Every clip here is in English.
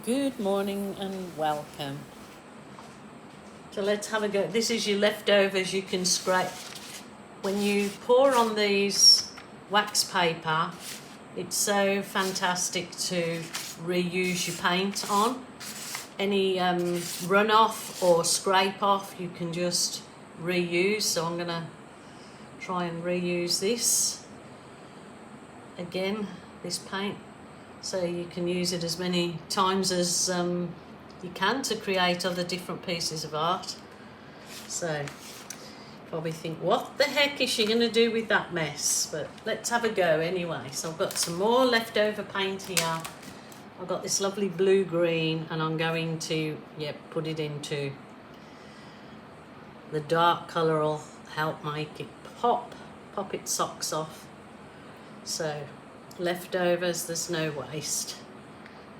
Good morning and welcome. So let's have a go. This is your leftovers you can scrape. When you pour on these wax paper, it's so fantastic to reuse your paint on. Any runoff or scrape off you can just reuse. So I'm going to try and reuse this again, this paint. So you can use it as many times as you can to create other different pieces of art. So probably think, what the heck is she going to do with that mess? But let's have a go anyway. So I've got some more leftover paint here. I've got this lovely blue-green and I'm going to put it into the dark colour will help make it pop its socks off. So leftovers, there's no waste.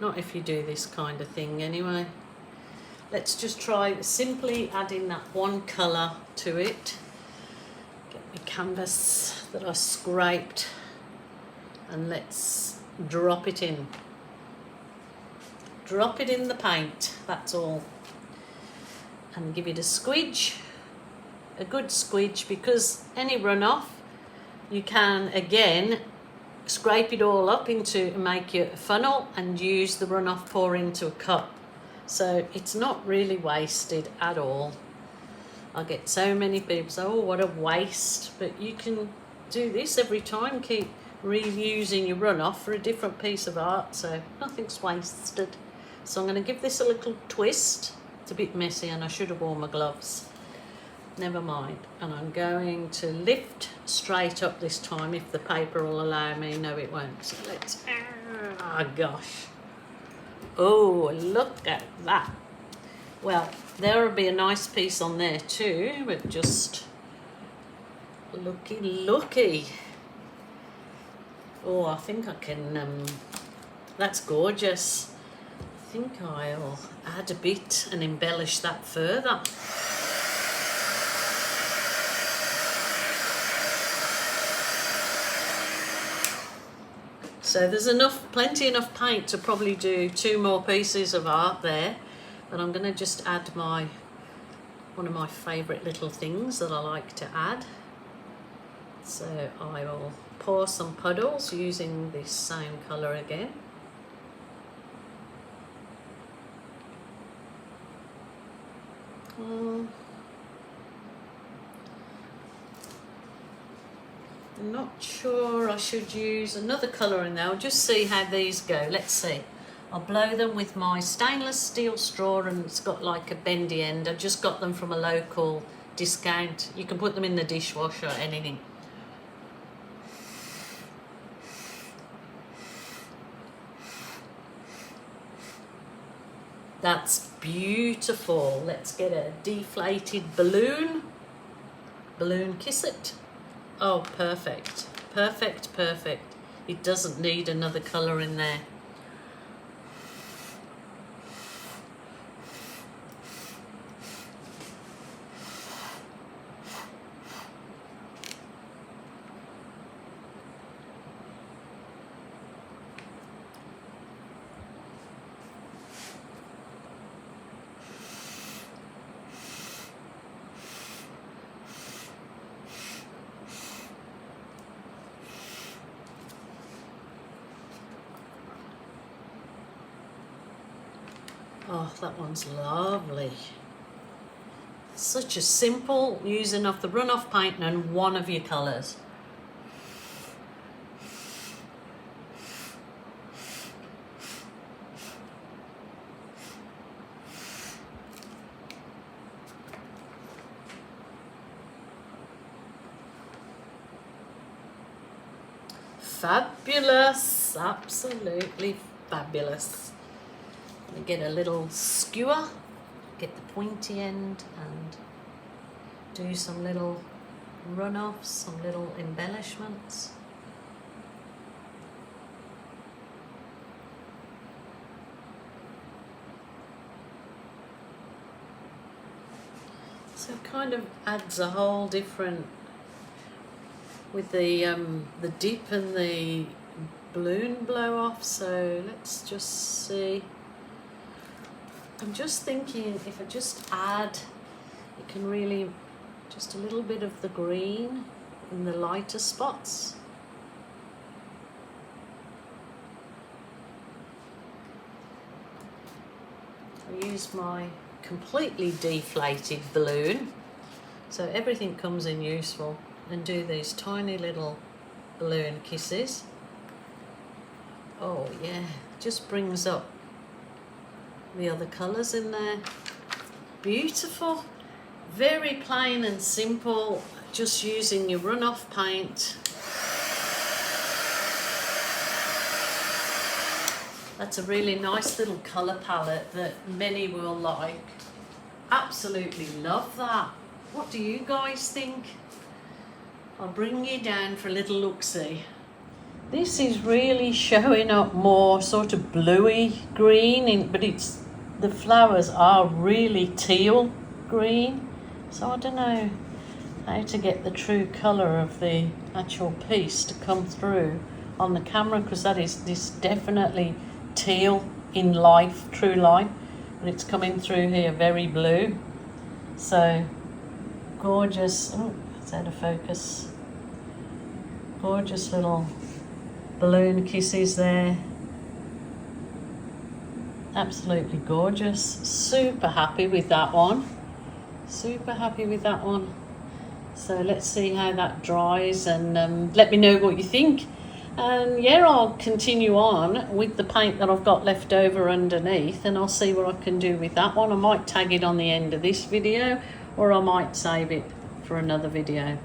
Not if you do this kind of thing anyway. Let's just try simply adding that one colour to it. Get my canvas that I scraped and let's drop it in. Drop it in the paint, that's all. And give it a squidge, a good squidge, because any runoff you can again scrape it all up into make your funnel and use the runoff pour into a cup. So it's not really wasted at all. I get so many people say, oh, what a waste, but you can do this every time, keep reusing your runoff for a different piece of art, so nothing's wasted. So I'm going to give this a little twist. It's a bit messy and I should have worn my gloves. Never mind. And I'm going to lift straight up this time if the paper will allow me. No, it won't. So let's... Oh, gosh. Oh, look at that. Well, there will be a nice piece on there too, but just looky. Oh, I think I can... that's gorgeous. I think I'll add a bit and embellish that further. So there's plenty enough paint to probably do 2 more pieces of art there. But I'm going to just add one of my favourite little things that I like to add. So I will pour some puddles using this same colour again. I'm not sure I should use another colour in there. I'll just see how these go. Let's see. I'll blow them with my stainless steel straw and it's got like a bendy end. I just got them from a local discount. You can put them in the dishwasher or anything. That's beautiful. Let's get a deflated balloon. Balloon kiss it. Oh, perfect. Perfect, perfect. It doesn't need another colour in there. Oh, that one's lovely. Such a simple using of the runoff paint and one of your colours. Fabulous, absolutely fabulous. Get a little skewer, get the pointy end and do some little runoffs, some little embellishments. So it kind of adds a whole different, with the dip and the balloon blow off. So let's just see. I'm just thinking if I just add, it can really, just a little bit of the green in the lighter spots. I use my completely deflated balloon, so everything comes in useful, and do these tiny little balloon kisses. Oh yeah, just brings up the other colours in there. Beautiful. Very plain and simple, just using your runoff paint. That's a really nice little colour palette that many will like. Absolutely love that. What do you guys think? I'll bring you down for a little look-see. This is really showing up more sort of bluey green, but the flowers are really teal green. So I don't know how to get the true colour of the actual piece to come through on the camera, because this definitely teal in life, true life, but it's coming through here very blue. So gorgeous. Oh, it's out of focus. Gorgeous little balloon kisses there. Absolutely gorgeous. Super happy with that one. Super happy with that one. So let's see how that dries, and let me know what you think. And yeah, I'll continue on with the paint that I've got left over underneath, and I'll see what I can do with that one. I might tag it on the end of this video, or I might save it for another video.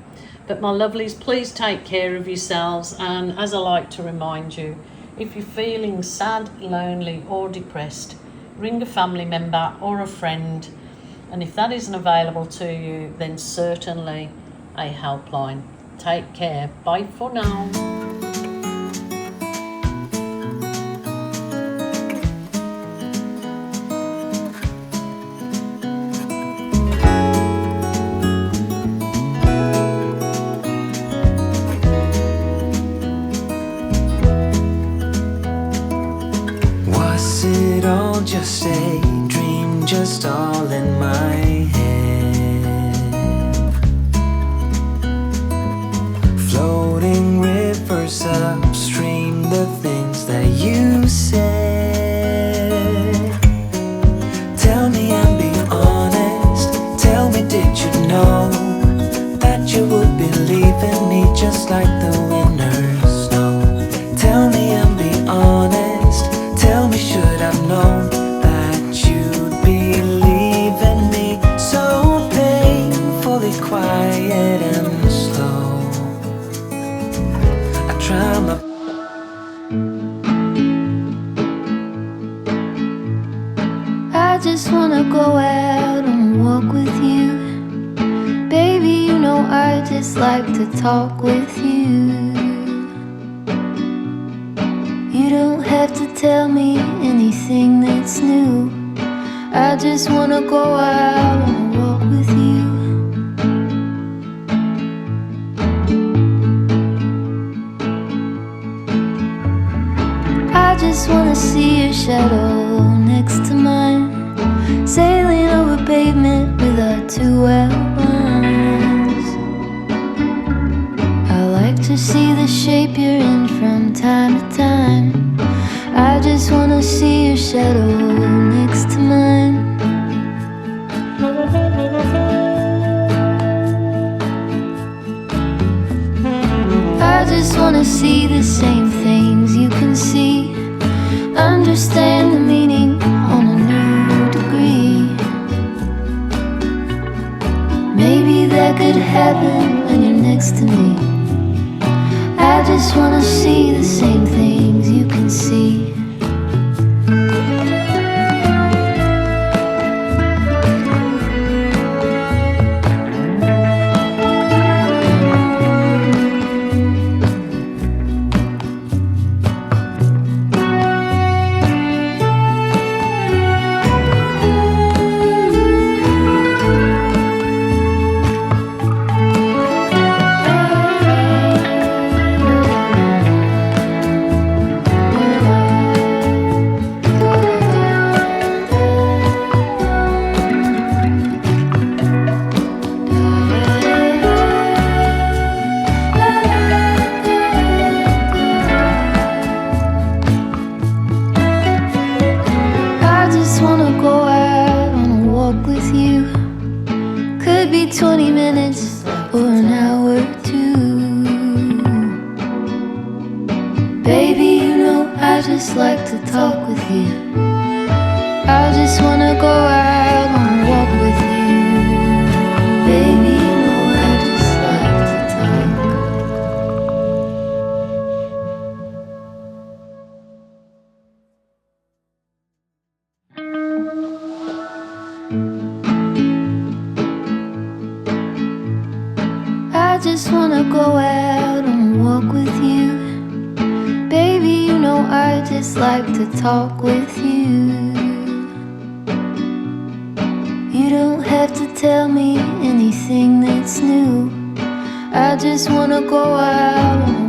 But my lovelies, please take care of yourselves, and as I like to remind you, if you're feeling sad, lonely or depressed, ring a family member or a friend, and if that isn't available to you, then certainly a helpline. Take care. Bye for now. Just a dream, just all in my head. Floating rivers upstream, the things that you said. Tell me and be honest. Tell me, did you know that you would believe in me just like the winners know? Tell me and be honest. Tell me, should I've known quiet and slow? I try my I just wanna go out and walk with you. Baby, you know I just like to talk with you. You don't have to tell me anything that's new. I just wanna go out and walk with you. I just wanna see your shadow next to mine, sailing over pavement with our two outlines. I like to see the shape you're in from time to time. I just wanna see your shadow next to mine. I just wanna see the same things you can see, understand the meaning on a new degree. Maybe that could happen when you're next to me. I just wanna see the same things you can see. maybe 20 minutes or an hour or two. Baby, you know I just like to talk with you. I just wanna go out on a walk with you. Baby, you know I just like to talk. I just wanna go out on a walk with you. Baby, you know I just like to talk with you. You don't have to tell me anything that's new. I just wanna go out on a